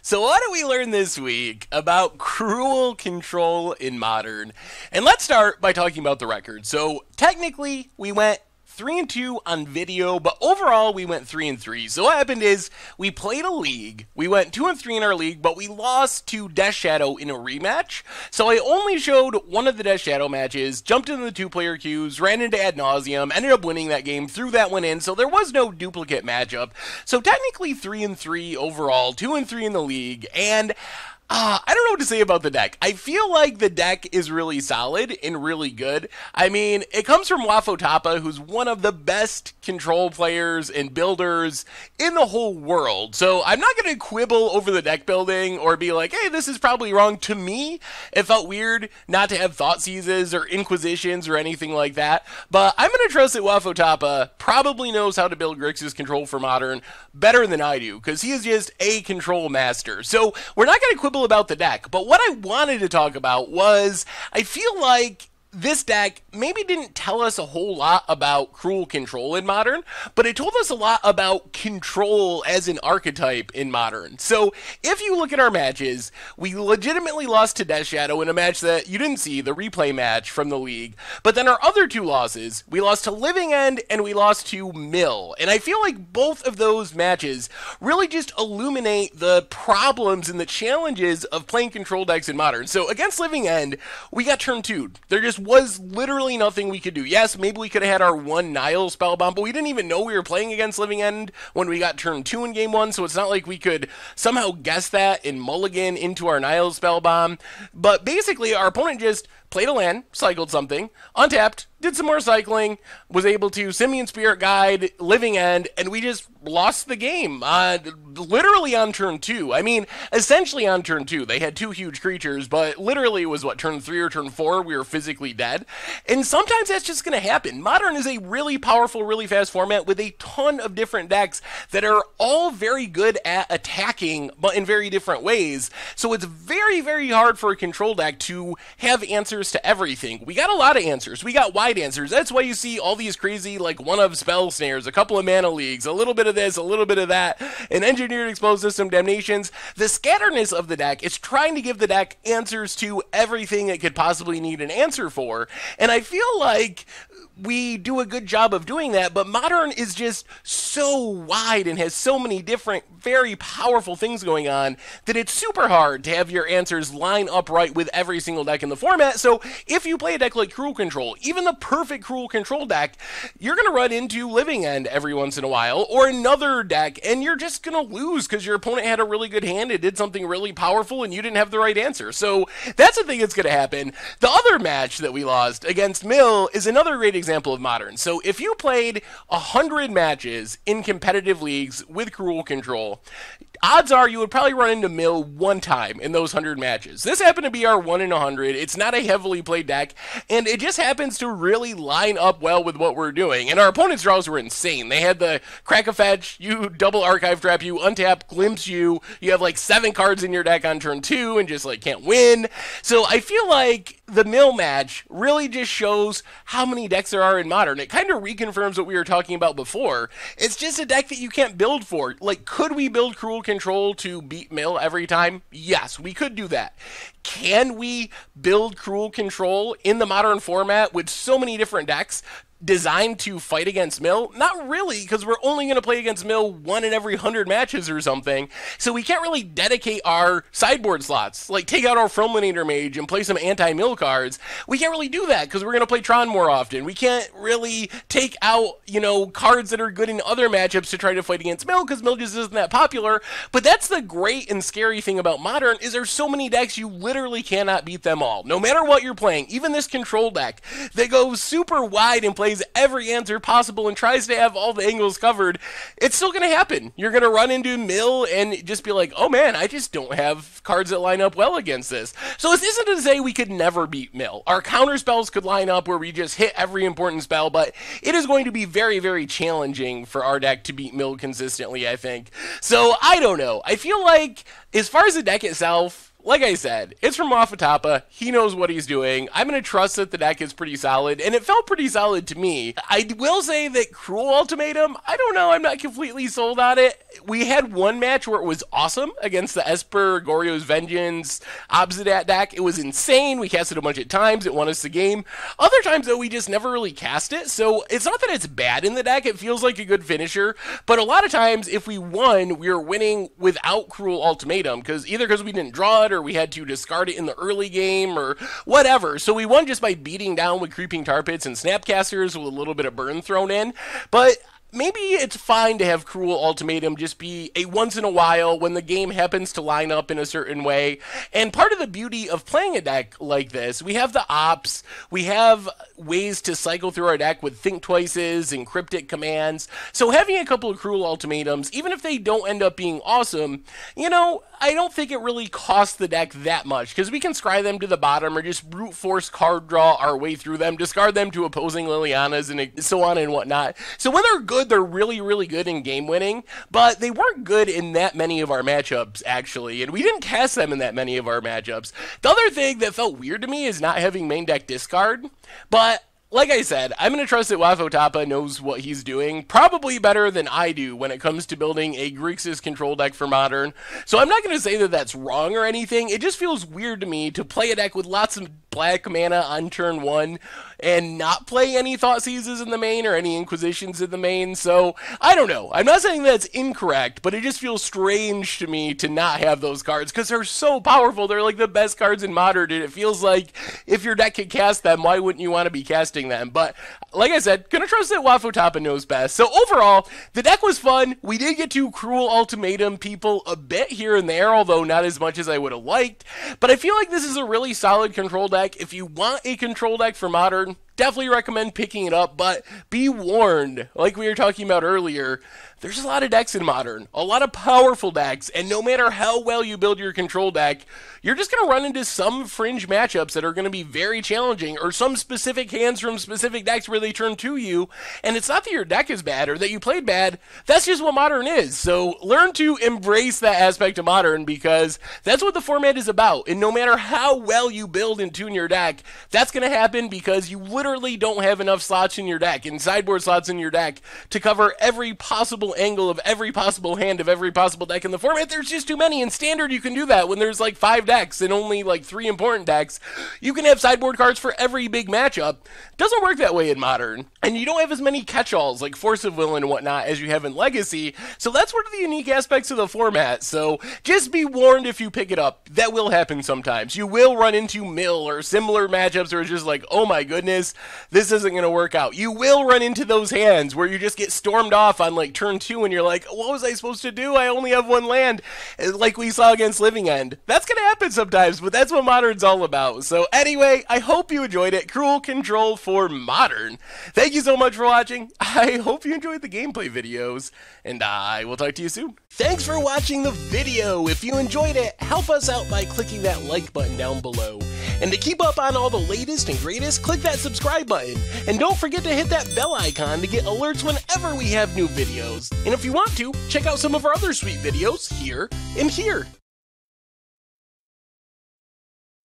So what did we learn this week about cruel control in Modern? And let's start by talking about the record. So technically, we went 3-2 on video, but overall we went 3-3. So what happened is we played a league. We went 2-3 in our league, but we lost to Death Shadow in a rematch. So I only showed one of the Death Shadow matches, jumped into the two-player queues, ran into Ad Nauseam, ended up winning that game, threw that one in. So there was no duplicate matchup. So technically 3-3 overall, 2-3 in the league, and I don't know what to say about the deck. I feel like the deck is really solid and really good. I mean, it comes from Wafotapa, who's one of the best control players and builders in the whole world. So I'm not going to quibble over the deck building or be like, hey, this is probably wrong. To me, it felt weird not to have Thought Seizes or Inquisitions or anything like that. But I'm going to trust that Wafotapa probably knows how to build Grixis control for Modern better than I do, because he is just a control master. So we're not going to quibble about the deck, but what I wanted to talk about was I feel like this deck maybe didn't tell us a whole lot about cruel control in Modern, but it told us a lot about control as an archetype in Modern. So if you look at our matches, we legitimately lost to Death Shadow in a match that you didn't see, the replay match from the league. But then our other two losses, we lost to Living End and we lost to Mill. And I feel like both of those matches really just illuminate the problems and the challenges of playing control decks in Modern. So against Living End, we got turn 2'd. There just was literally nothing we could do. Yes, maybe we could have had our one Nile spellbound, but we didn't even know we were playing against Living End when we got turn 2 in game 1, so it's not like we could somehow guess that and mulligan into our Nile spellbomb. But basically, our opponent just played a land, cycled something, untapped, did some more cycling, was able to Simian Spirit Guide, Living End, and we just lost the game. Literally on turn 2. I mean, essentially on turn 2. They had two huge creatures, but literally it was, what, turn 3 or turn 4? We were physically dead. And sometimes that's just going to happen. Modern is a really powerful, really fast format with a ton of different decks that are all very good at attacking, but in very different ways. So it's very, very hard for a control deck to have answers to everything. We got a lot of answers. We got wide answers. That's why you see all these crazy, like, one-of spell snares, a couple of mana leagues, a little bit of this, a little bit of that, and engineered exposed system damnations. The scatterness of the deck is trying to give the deck answers to everything it could possibly need an answer for, and I feel like we do a good job of doing that, but Modern is just so wide and has so many different, very powerful things going on that it's super hard to have your answers line up right with every single deck in the format. So if you play a deck like Cruel Control, even the perfect Cruel Control deck, you're going to run into Living End every once in a while, or another deck, and you're just going to lose because your opponent had a really good hand, it did something really powerful, and you didn't have the right answer. So that's the thing that's going to happen. The other match that we lost against Mill is another great example of Modern. So if you played 100 matches in competitive leagues with Cruel Control, odds are you would probably run into Mill one time in those 100 matches. This happened to be our 1 in 100. It's not a heavily played deck, and it just happens to really line up well with what we're doing. And our opponent's draws were insane. They had the Crack a Fetch, you double Archive Trap, you untap, Glimpse you have like 7 cards in your deck on turn 2 and just like can't win. So I feel like the Mill match really just shows how many decks there are in Modern. It kind of reconfirms what we were talking about before. It's just a deck that you can't build for. Like, could we build Cruel Control to beat Mill every time? Yes, we could do that. Can we build Cruel Control in the Modern format with so many different decks designed to fight against Mill? Not really, because we're only going to play against Mill 1 in every 100 matches or something, so we can't really dedicate our sideboard slots, like take out our Fulminator Mage and play some anti-Mill cards. We can't really do that, because we're going to play Tron more often. We can't really take out, cards that are good in other matchups to try to fight against Mill, because Mill just isn't that popular. But that's the great and scary thing about Modern, is there's so many decks you literally cannot beat them all. No matter what you're playing, even this control deck that goes super wide and plays every answer possible and tries to have all the angles covered, it's still going to happen. You're going to run into Mill and just be like, oh man, I just don't have cards that line up well against this. So this isn't to say we could never beat Mill. Our counter spells could line up where we just hit every important spell, but it is going to be very, very challenging for our deck to beat Mill consistently, I think. So I don't know. I feel like, as far as the deck itself, like I said, it's from Wafatapa. He knows what he's doing. I'm going to trust that the deck is pretty solid, and it felt pretty solid to me. I will say that Cruel Ultimatum, I don't know, I'm not completely sold on it. We had one match where it was awesome against the Esper, Goryo's Vengeance, Obsidat deck. It was insane. We cast it a bunch of times. It won us the game. Other times, though, we just never really cast it, so it's not that it's bad in the deck. It feels like a good finisher, but a lot of times, if we won, we were winning without Cruel Ultimatum, either because we didn't draw it, or we had to discard it in the early game, or whatever. So we won just by beating down with Creeping Tar Pits and Snapcasters with a little bit of burn thrown in. But maybe it's fine to have Cruel Ultimatum just be a once in a while when the game happens to line up in a certain way. And part of the beauty of playing a deck like this, we have the ops, we have ways to cycle through our deck with Think Twices and Cryptic commands. So having a couple of Cruel Ultimatums, even if they don't end up being awesome, you know, I don't think it really costs the deck that much, because we can scry them to the bottom or just brute force card draw our way through them, discard them to opposing Lilianas and so on and whatnot. So when they're good, they're really, really good in game winning, but they weren't good in that many of our matchups, actually, and we didn't cast them in that many of our matchups. The other thing that felt weird to me is not having main deck discard, but like I said, I'm going to trust that Wafatapa knows what he's doing, probably better than I do when it comes to building a Grixis control deck for Modern. So I'm not going to say that that's wrong or anything. It just feels weird to me to play a deck with lots of black mana on turn 1 and not play any Thought Seizes in the main or any Inquisitions in the main. So I don't know. I'm not saying that's incorrect, but it just feels strange to me to not have those cards because they're so powerful. They're like the best cards in Modern, and it feels like if your deck could cast them, why wouldn't you want to be casting them? But like I said, gonna trust that Wafatapa knows best. So overall, the deck was fun. We did get to Cruel Ultimatum people a bit here and there, although not as much as I would have liked. But I feel like this is a really solid control deck. If you want a control deck for Modern, definitely recommend picking it up, but be warned, like we were talking about earlier, there's a lot of decks in Modern, a lot of powerful decks, and no matter how well you build your control deck, you're just going to run into some fringe matchups that are going to be very challenging, or some specific hands from specific decks where they turn to you, and it's not that your deck is bad or that you played bad, that's just what Modern is. So learn to embrace that aspect of Modern, because that's what the format is about, and no matter how well you build and tune your deck, that's going to happen because you literally don't have enough slots in your deck and sideboard slots in your deck to cover every possible angle of every possible hand of every possible deck in the format. There's just too many. In Standard, you can do that when there's like 5 decks and only like 3 important decks. You can have sideboard cards for every big matchup. Doesn't work that way in Modern, and you don't have as many catch-alls like Force of Will and whatnot as you have in Legacy. So that's one of the unique aspects of the format. So just be warned if you pick it up. That will happen sometimes. You will run into mill or similar matchups where it's just like, oh my goodness, this isn't going to work out. You will run into those hands where you just get stormed off on like turn 2 and you're like, what was I supposed to do? I only have 1 land, like we saw against Living End. That's going to happen sometimes, but that's what Modern's all about. So anyway, I hope you enjoyed it. Cruel Control for Modern. Thank you so much for watching. I hope you enjoyed the gameplay videos, and I will talk to you soon. Thanks for watching the video. If you enjoyed it, help us out by clicking that like button down below. And to keep up on all the latest and greatest, click that subscribe button. And don't forget to hit that bell icon to get alerts whenever we have new videos. And if you want to, check out some of our other sweet videos here and here.